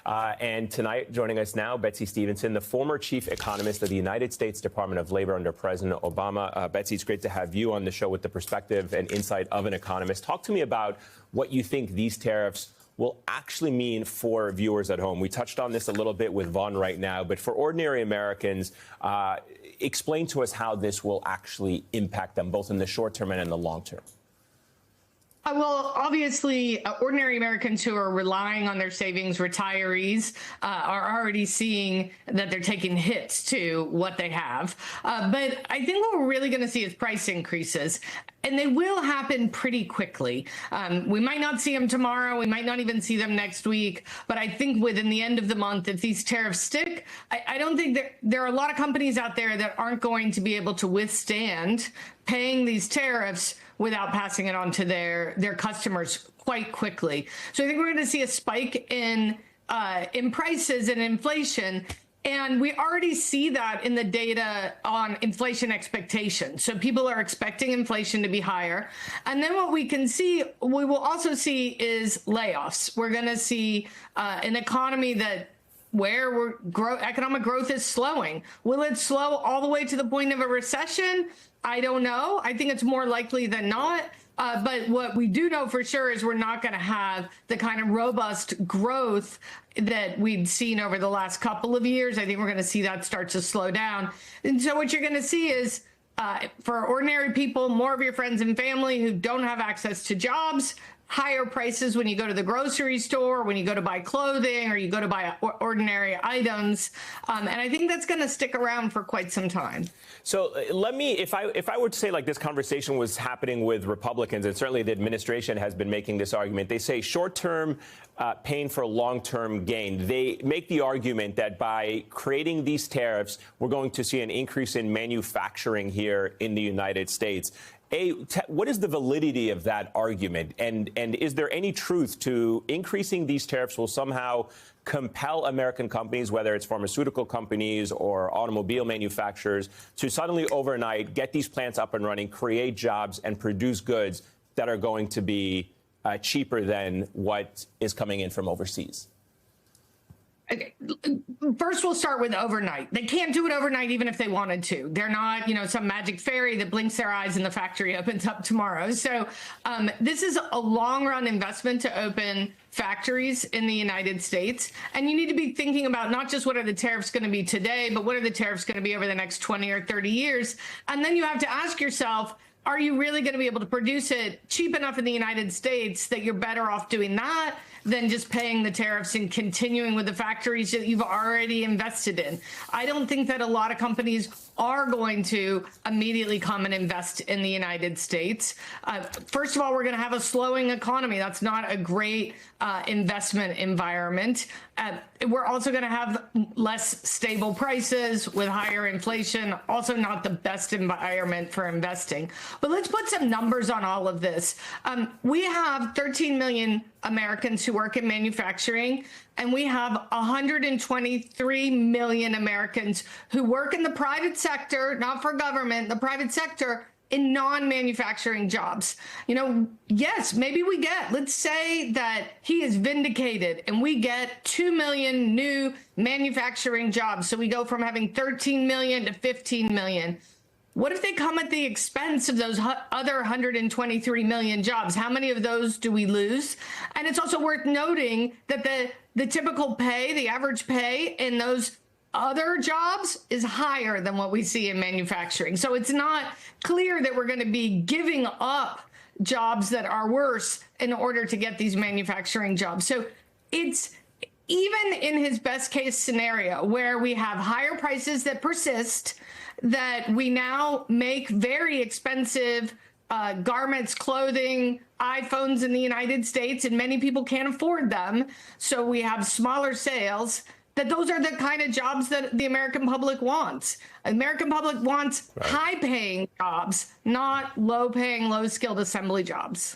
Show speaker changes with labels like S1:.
S1: And tonight, joining us now, Betsy Stevenson, the former chief economist of the United States Department of Labor under President Obama. Betsy, it's great to have you on the show with the perspective and insight of an economist. Talk to me about what you think these tariffs will actually mean for viewers at home. We touched on this a little bit with Vaughn right now, but for ordinary Americans, explain to us how this will actually impact them, both in the short term and in the long term.
S2: Well, obviously, ordinary Americans who are relying on their savings, retirees, are already seeing that they're taking hits to what they have. But I think what we're really going to see is price increases, and they will happen pretty quickly. We might not see them tomorrow. We might not even see them next week. But I think within the end of the month, if these tariffs stick, I don't think there are a lot of companies out there that aren't going to be able to withstand paying these tariffs without passing it on to their customers quite quickly. So I think we're going to see a spike in prices and inflation. And we already see that in the data on inflation expectations. So people are expecting inflation to be higher. And then what we will also see is layoffs. We're going to see an economy where economic growth is slowing. Will it slow all the way to the point of a recession? I don't know. I think it's more likely than not. But what we do know for sure is we're not going to have the kind of robust growth that we've seen over the last couple of years. I think we're going to see that start to slow down. And so what you're going to see is, for ordinary people, more of your friends and family who don't have access to jobs, higher prices when you go to the grocery store, when you go to buy clothing, or you go to buy ordinary items. And I think that's going to stick around for quite some time.
S1: So let me, if I were to say like this conversation was happening with Republicans, and certainly the administration has been making this argument, they say short-term pain for long-term gain. They make the argument that by creating these tariffs, we're going to see an increase in manufacturing here in the United States. What is the validity of that argument? And is there any truth to increasing these tariffs will somehow compel American companies, whether it's pharmaceutical companies or automobile manufacturers, to suddenly overnight get these plants up and running, create jobs, and produce goods that are going to be cheaper than what is coming in from overseas?
S2: Okay. First, we'll start with overnight. They can't do it overnight, even if they wanted to. They're not, some magic fairy that blinks their eyes and the factory opens up tomorrow. So this is a long-run investment to open factories in the United States. And you need to be thinking about not just what are the tariffs going to be today, but what are the tariffs going to be over the next 20 or 30 years. And then you have to ask yourself, are you really going to be able to produce it cheap enough in the United States that you're better off doing that than just paying the tariffs and continuing with the factories that you've already invested in? I don't think that a lot of companies are going to immediately come and invest in the United States. First of all, we're going to have a slowing economy. That's not a great investment environment. We're also going to have less stable prices with higher inflation, also not the best environment for investing. But let's put some numbers on all of this. We have 13 million Americans who work in manufacturing, and we have 123 million Americans who work in the private sector, not for government, the private sector, in non-manufacturing jobs. Yes, maybe let's say that he is vindicated and we get 2 million new manufacturing jobs. So we go from having 13 million to 15 million. What if they come at the expense of those other 123 million jobs? How many of those do we lose? And it's also worth noting that the typical pay, the average pay in those other jobs is higher than what we see in manufacturing. So it's not clear that we're going to be giving up jobs that are worse in order to get these manufacturing jobs. So it's even in his best case scenario where we have higher prices that persist, that we now make very expensive garments, clothing, iPhones in the United States, and many people can't afford them. So we have smaller sales. That those are the kind of jobs that the American public wants. American public wants high-paying jobs, not low-paying, low-skilled assembly jobs.